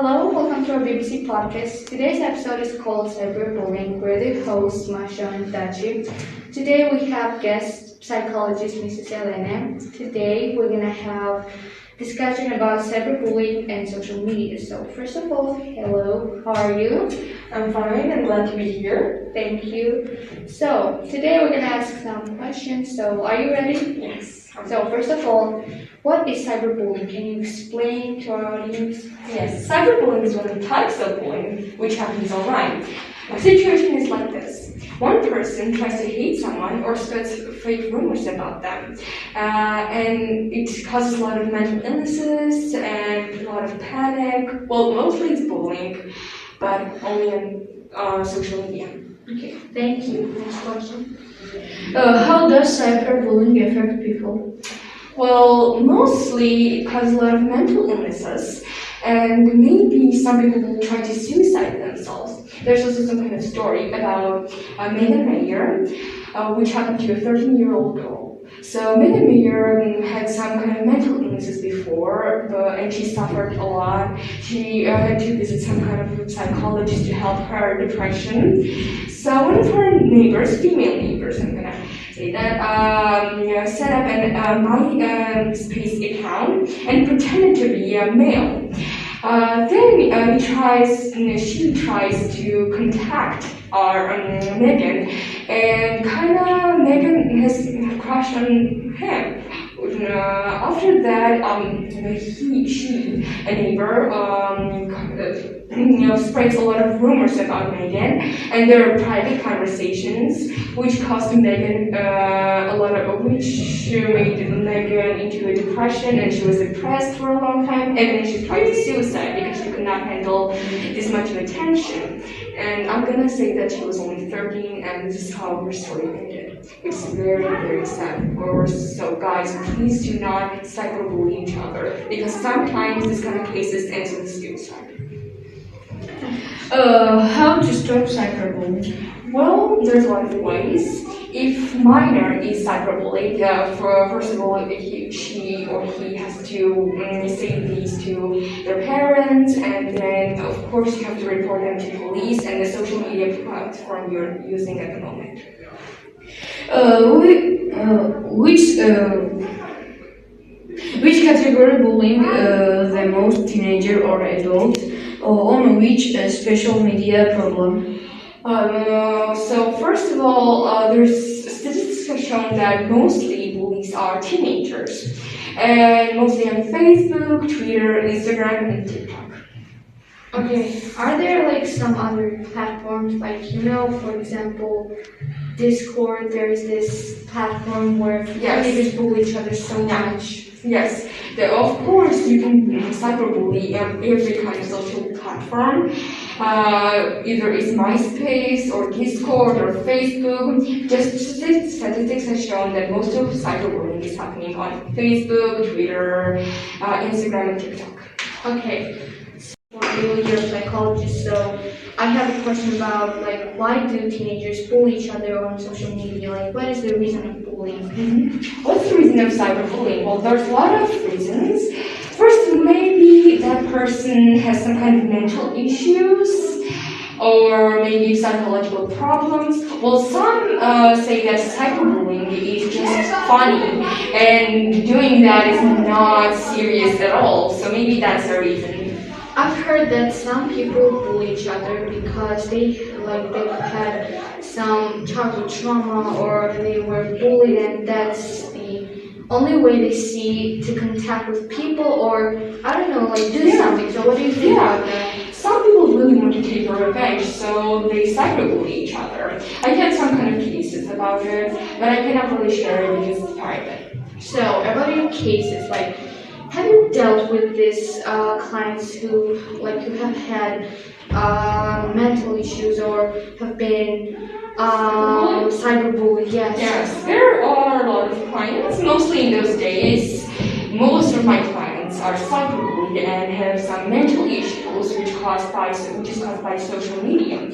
Hello, welcome to our BBC podcast. Today's episode is called Cyberbullying. We're the hosts, Masha and Dachi. Today we have guest psychologist Mrs. Elena. Today we're gonna have discussion about cyberbullying and social media. So first of all, hello, how are you? I'm fine and glad to be here. Thank you. So today we're gonna ask some questions. So are you ready? Yes. So first of all, what is cyberbullying? Can you explain to our audience? Yes, cyberbullying is one of the types of bullying which happens online. A situation is like this. One person tries to hate someone or spreads fake rumors about them. And it causes a lot of mental illnesses and a lot of panic. Well, mostly it's bullying, but only on social media. Okay, thank you. Next question. How does cyberbullying affect people? Well, mostly it causes a lot of mental illnesses, and maybe some people will try to suicide themselves. There's also some kind of story about Megan Mayer, which happened to a 13-year-old girl. So Megan Mayer had some kind of mental illnesses before, and she suffered a lot. She had to visit some kind of psychologist to help her depression. So one of her neighbors, female neighbors, I'm gonna say that, set up an MySpace account and pretended to be a male. Then she tries to contact our Megan, and Megan has a crush on him. After that, a neighbor, spreads a lot of rumors about Megan and their private conversations, which caused Megan which made Megan into a depression, and she was depressed for a long time, and then she tried to suicide because she could not handle this much of attention. And I'm gonna say that she was only 13, and this is how her story ended. It's very, very sad. So guys, please do not cyberbully each other, because sometimes this kind of cases ends with suicide. How to stop cyberbullying? Well, there's a lot of ways. If minor is cyberbullied, first of all, she or he has to say these to their parents, and then of course you have to report them to police and the social media platform you're using at the moment. Which category bullying the most, teenager or adult? On which social media problem? So first of all, there's statistics have shown that mostly bullies are teenagers, and mostly on Facebook, Twitter, Instagram, and TikTok. Okay, are there some other platforms, for example, Discord? There is this platform where teenagers bully each other so much. Yes, of course you can cyberbully every kind of social platform. Either it's MySpace or Discord or Facebook. Just statistics have shown that most of cyberbullying is happening on Facebook, Twitter, Instagram, and TikTok. Okay. You're a psychologist, so I have a question about why do teenagers bully each other on social media? What is the reason of bullying? Mm-hmm. What's the reason of cyberbullying? Well, there's a lot of reasons. First, maybe that person has some kind of mental issues, or maybe psychological problems. Well, some say that cyberbullying is just funny, and doing that is not serious at all. So maybe that's the reason. I've heard that some people bully each other because they've had some childhood trauma, or they were bullied, and that's the only way they see to contact with people, or do something. So what do you think about that? Some people really want to take revenge, so they cyberbully each other. I had some kind of cases about it, but I cannot really share it because it's private. So about your cases, have you dealt with these clients who have had mental issues or have been cyberbullied? Yes, there are a lot of clients. Mostly in those days, most of my clients are cyberbullied and have some mental issues, which is caused by social media.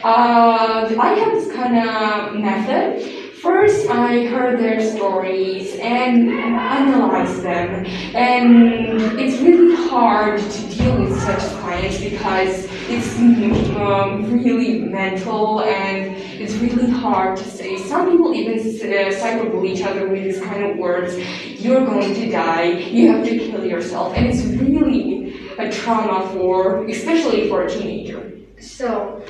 I have this kind of method. First, I heard their stories and analyzed them, and it's really hard to deal with such clients clients because it's really mental and it's really hard to say. Some people even cyberbully each other with these kind of words. You're going to die. You have to kill yourself, and it's really a trauma especially for a teenager. So,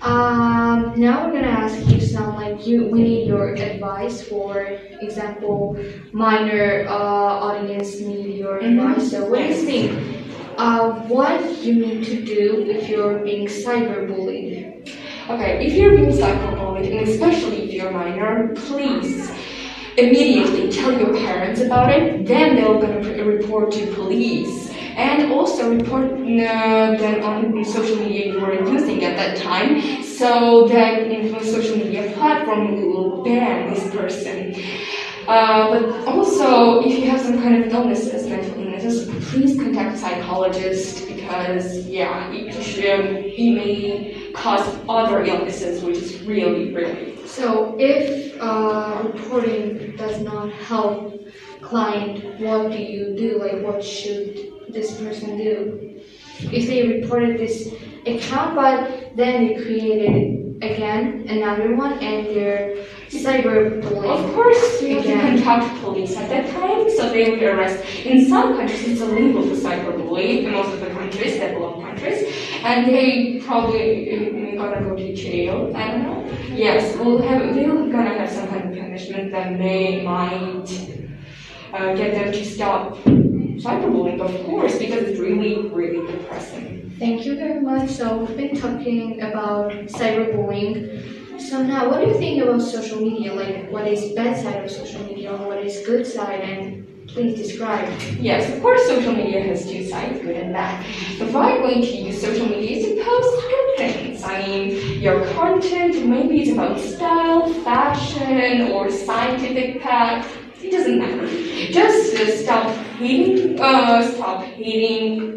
now we're gonna ask you some we need your advice. For example, minor audience need your advice. So, what do you think? What you need to do if you're being cyberbullied? Okay, if you're being cyberbullied, and especially if you're minor, please immediately tell your parents about it. Then they're gonna report to police. And also report them on social media you were using at that time, so that social media platform will ban this person. But also, if you have some kind of illnesses, mental illnesses, please contact a psychologist because it may cause other illnesses, which is really. So if reporting does not help client, what do you do? What should this person do? If they reported this account, but then they created again another one and they're cyberbullying. Of course, you can contact police at that time, so they will arrest. In some countries, it's illegal to cyberbully. In most of the countries, developed countries, and they probably gonna go to jail. I don't know. Yes, they're gonna have some kind of punishment that might get them to stop cyberbullying, of course, because it's really depressing. Thank you very much. So we've been talking about cyberbullying. So now, what do you think about social media? What is bad side of social media and what is good side? And please describe. Yes, of course, social media has two sides, good and bad. The right way to use social media is to post good things. I mean, your content, maybe it's about style, fashion, or scientific facts. It doesn't matter. Just stop hating,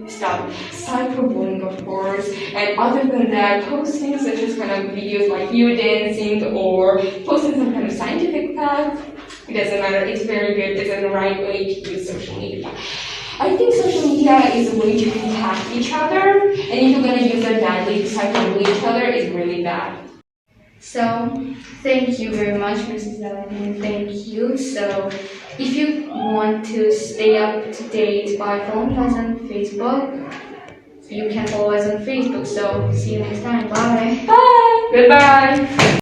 stop cyberbullying, of course. And other than that, posting such as kind of videos like you dancing or posting some kind of scientific fact, it doesn't matter. It's very good. It's the right way to use social media. I think social media is a way to contact each other, and if you're going to use it badly to cyberbully each other, it's really bad. So, thank you very much, Mrs. Ellen. Thank you. So, if you want to stay up to date by following us on Facebook, you can follow us on Facebook. So, see you next time. Bye. Bye. Goodbye.